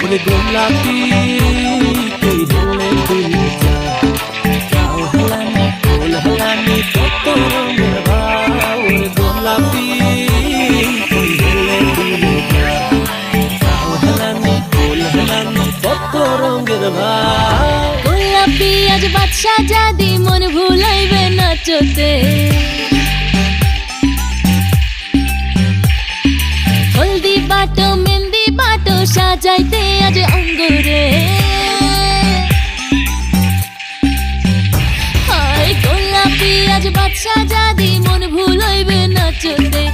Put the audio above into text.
ওরে গোলাপি তুই হেলে দিলি গাও হেলানি গোল হেলানি কত রঙের ভাও ওরে গোলাপি তুই হেলে দিলি গাও হেলানি গোল হেলানি কত রঙের ভাও গোলাপি আজ বাদশা জাদি মন ভুলাইবে নাচতে হলদি বাটো মেহেন্দি বাটো সাজাইতে আজ অঙ্গুরে হায় গোলাপি আজ বাদশা জাদি মন ভুলাইবে নাচতে